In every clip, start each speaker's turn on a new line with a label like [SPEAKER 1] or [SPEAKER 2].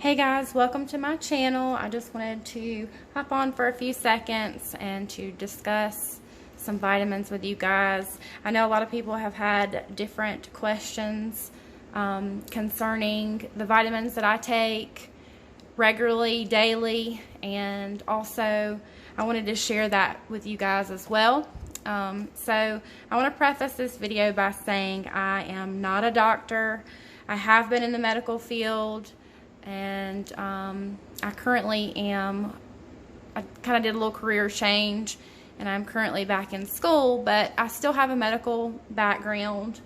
[SPEAKER 1] Hey guys, welcome to my channel. I just wanted to hop on for a few seconds and to discuss some vitamins with you guys. I know a lot of people have had different questions concerning the vitamins that I take regularly, daily, and also I wanted to share that with you guys as well. So I want to preface this video by saying I am not a doctor. I have been in the medical field, and I currently am, I kind of did a little career change, and I'm currently back in school, but I still have a medical background,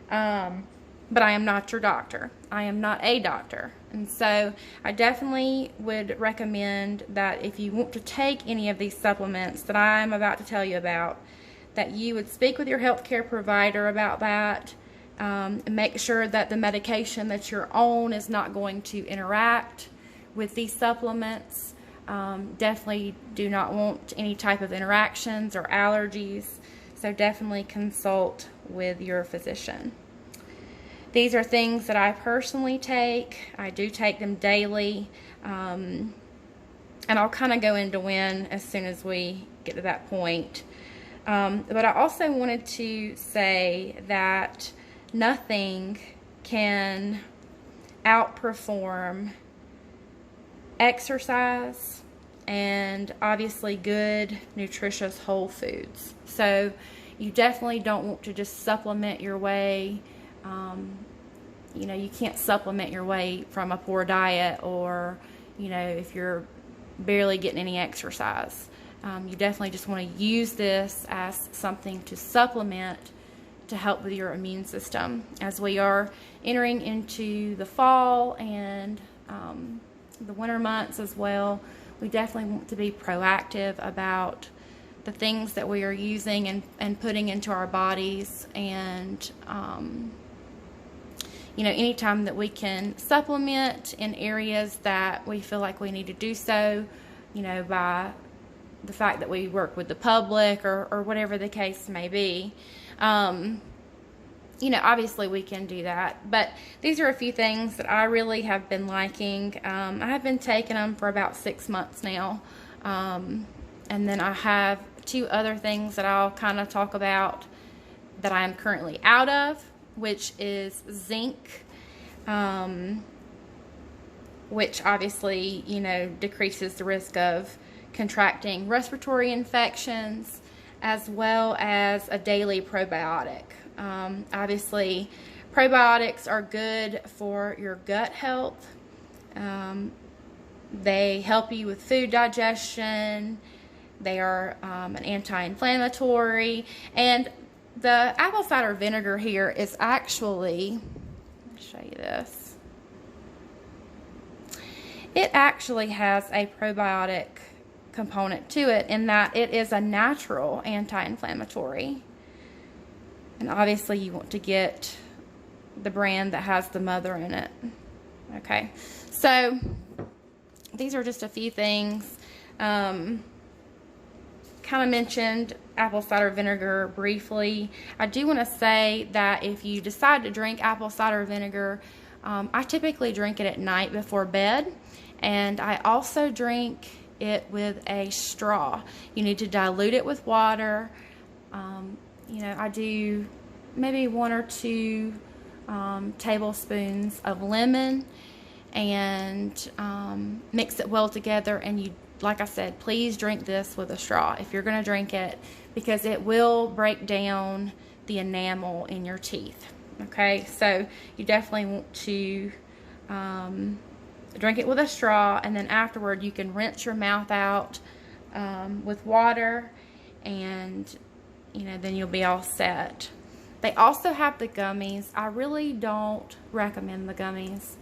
[SPEAKER 1] but I am not your doctor. I am not a doctor. And so I definitely would recommend that if you want to take any of these supplements that I'm about to tell you about, that you would speak with your healthcare provider about that. Make sure that the medication that you're on is not going to interact with these supplements. Definitely do not want any type of interactions or allergies, so definitely consult with your physician. These are things that I personally take. I do take them daily, and I'll kind of go into when as soon as we get to that point. But I also wanted to say that nothing can outperform exercise and obviously good, nutritious whole foods. So you definitely don't want to just supplement your way. You know, you can't supplement your way from a poor diet, or, you know, if you're barely getting any exercise. You definitely just want to use this as something to supplement to help with your immune system. As we are entering into the fall and the winter months as well, we definitely want to be proactive about the things that we are using and putting into our bodies. And you know, anytime that we can supplement in areas that we feel like we need to do so, you know, by the fact that we work with the public or whatever the case may be, you know, obviously we can do that. But these are a few things that I really have been liking. I have been taking them for about 6 months now. And then I have 2 other things that I'll kind of talk about that I am currently out of, which is zinc, which obviously, you know, decreases the risk of contracting respiratory infections, as well as a daily probiotic. Obviously, probiotics are good for your gut health. They help you with food digestion. They are an anti-inflammatory. And the apple cider vinegar here is actually, let me show you this. It actually has a probiotic component to it, in that it is a natural anti-inflammatory. And obviously you want to get the brand that has the mother in it. Okay, so these are just a few things. Kind of mentioned apple cider vinegar briefly. I do want to say that if you decide to drink apple cider vinegar, I typically drink it at night before bed, and I also drink it with a straw. You need to dilute it with water. You know, I do maybe 1 or 2 tablespoons of lemon, and mix it well together. And you, like I said, please drink this with a straw if you're going to drink it, because it will break down the enamel in your teeth. Okay, so you definitely want to drink it with a straw, and then afterward you can rinse your mouth out with water, and you know, then you'll be all set. They also have the gummies. I really don't recommend the gummies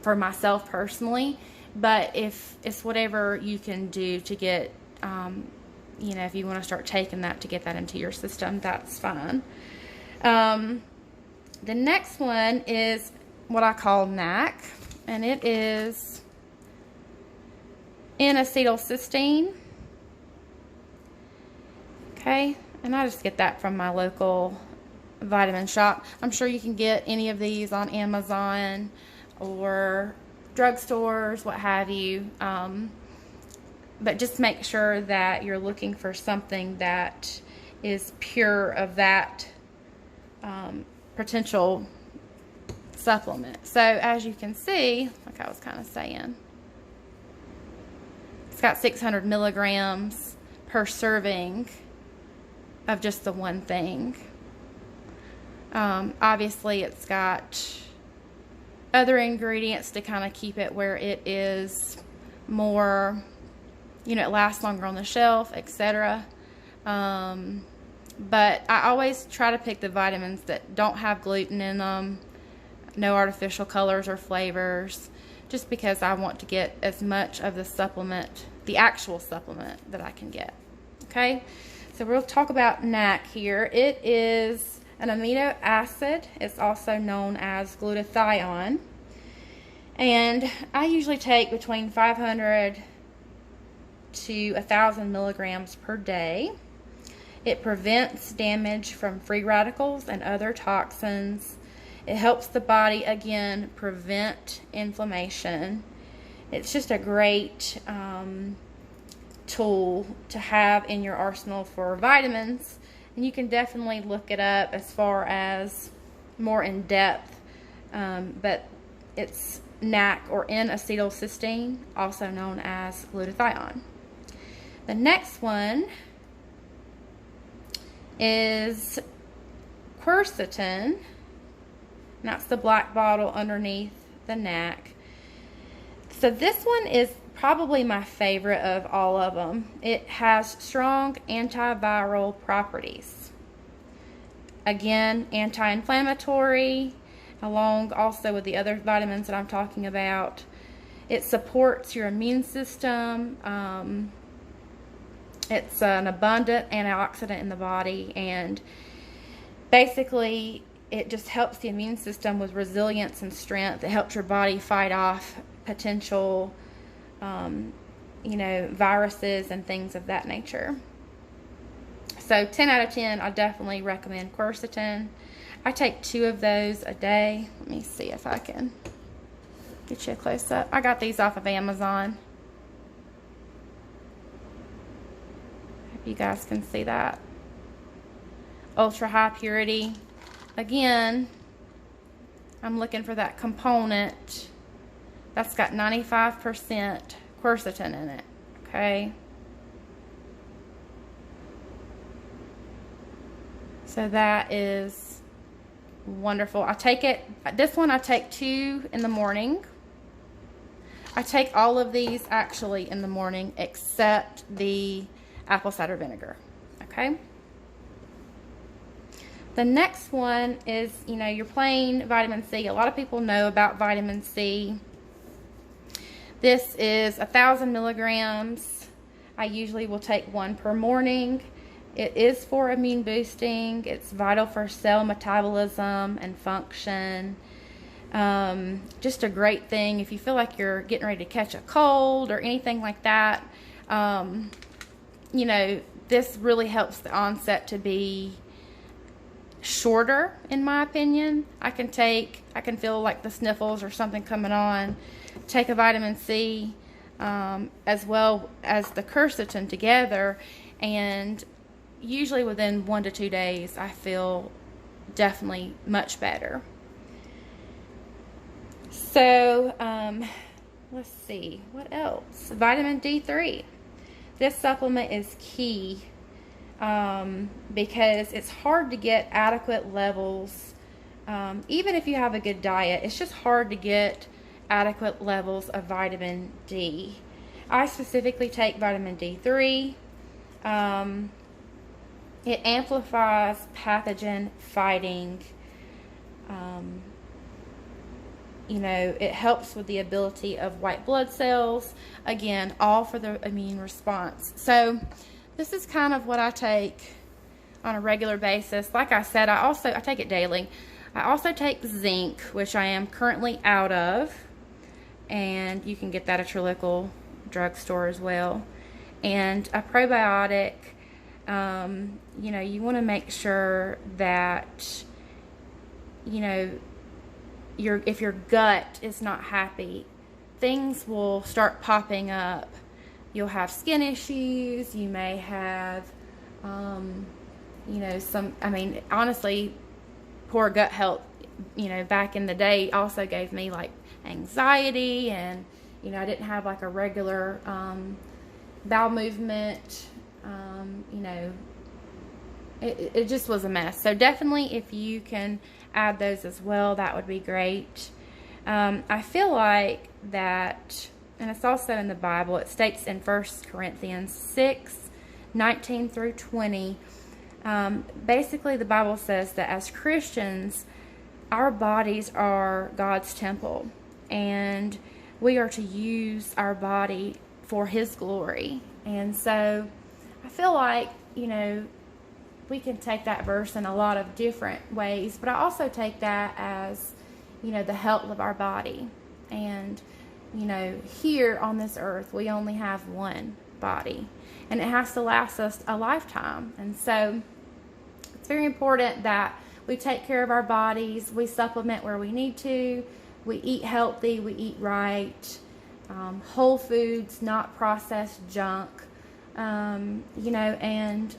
[SPEAKER 1] for myself personally, but if it's whatever you can do to get, you know, if you want to start taking that to get that into your system, that's fine. The next one is what I call NAC, and it is N-acetylcysteine. Okay, and I just get that from my local vitamin shop. I'm sure you can get any of these on Amazon or drugstores, what have you. But just make sure that you're looking for something that is pure of that potential supplement. So as you can see, like I was kind of saying, it's got 600 milligrams per serving of just the one thing. Obviously it's got other ingredients to kind of keep it where it is more, you know, it lasts longer on the shelf, etc. But I always try to pick the vitamins that don't have gluten in them, no artificial colors or flavors, just because I want to get as much of the supplement, the actual supplement, that I can get. Okay, so we'll talk about NAC here. It is an amino acid. It's also known as glutathione. And I usually take between 500 to 1,000 milligrams per day. It prevents damage from free radicals and other toxins. It helps the body, again, prevent inflammation. It's just a great tool to have in your arsenal for vitamins. And you can definitely look it up as far as more in depth. But it's NAC, or N-acetylcysteine, also known as glutathione. The next one is quercetin, and that's the black bottle underneath the NAC. So this one is probably my favorite of all of them. It has strong antiviral properties. Again, anti-inflammatory, along also with the other vitamins that I'm talking about. It supports your immune system. It's an abundant antioxidant in the body, and basically it just helps the immune system with resilience and strength. It helps your body fight off potential you know, viruses and things of that nature. So 10 out of 10, I definitely recommend quercetin. I take 2 of those a day. Let me see if I can get you a close up. I got these off of Amazon. Hope you guys can see that. Ultra high purity. Again, I'm looking for that component that's got 95% quercetin in it. Okay. So that is wonderful. I take it, this one I take 2 in the morning. I take all of these actually in the morning except the apple cider vinegar. Okay. The next one is, you know, your plain vitamin C. A lot of people know about vitamin C. This is 1,000 milligrams. I usually will take 1 per morning. It is for immune boosting. It's vital for cell metabolism and function. Just a great thing if you feel like you're getting ready to catch a cold or anything like that. You know, this really helps the onset to be shorter, in my opinion. I can feel like the sniffles or something coming on, take a vitamin C as well as the quercetin together, and usually within 1 to 2 days I feel definitely much better. So let's see what else. Vitamin D3. This supplement is key because it's hard to get adequate levels. Even if you have a good diet, it's just hard to get adequate levels of vitamin D. I specifically take vitamin D3. It amplifies pathogen fighting. You know, it helps with the ability of white blood cells. Again, all for the immune response. So this is kind of what I take on a regular basis. Like I said, I take it daily. I also take zinc, which I am currently out of, and you can get that at your local drugstore as well. And a probiotic. You know, you want to make sure that, you know, if your gut is not happy, things will start popping up. You'll have skin issues. You may have, you know, honestly, poor gut health, you know, back in the day also gave me like anxiety, and, you know, I didn't have like a regular bowel movement. You know, it just was a mess. So definitely, if you can add those as well, that would be great. I feel like that, and it's also in the Bible, it states in 1 Corinthians 6:19 through 20, basically the Bible says that as Christians, our bodies are God's temple, and we are to use our body for His glory. And so I feel like, you know, we can take that verse in a lot of different ways, but I also take that as, you know, the health of our body. And, you know, here on this earth, we only have one body, and it has to last us a lifetime. And so it's very important that we take care of our bodies. We supplement where we need to. We eat healthy. We eat right. Whole foods, not processed junk. You know, and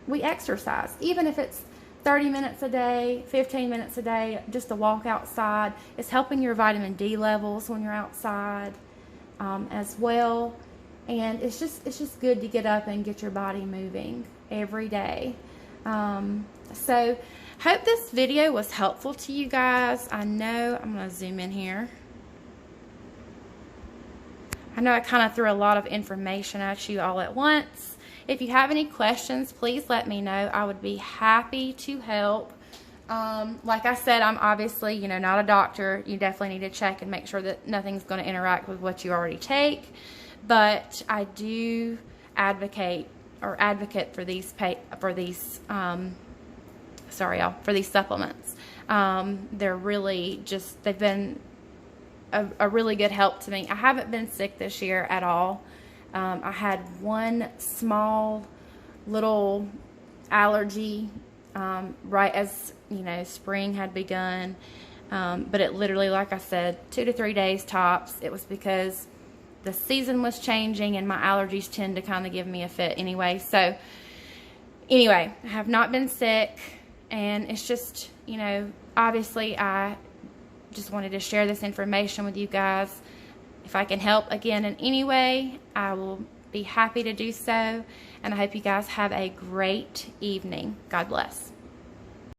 [SPEAKER 1] we exercise. Even if it's 30 minutes a day, 15 minutes a day, just a walk outside. It's helping your vitamin D levels when you're outside as well. And it's just good to get up and get your body moving every day. So hope this video was helpful to you guys. I know, I'm going to zoom in here. I know I kind of threw a lot of information at you all at once. If you have any questions, please let me know. I would be happy to help. Like I said, I'm obviously, you know, not a doctor. You definitely need to check and make sure that nothing's going to interact with what you already take. But I do advocate for these supplements. They're really just, they've been a really good help to me. I haven't been sick this year at all. I had one small little allergy right as, you know, spring had begun, but it literally, like I said, 2 to 3 days tops. It was because the season was changing, and my allergies tend to kind of give me a fit anyway. So anyway, I have not been sick, and it's just, you know, obviously I just wanted to share this information with you guys. If I can help again in any way, I will be happy to do so. And I hope you guys have a great evening. God bless.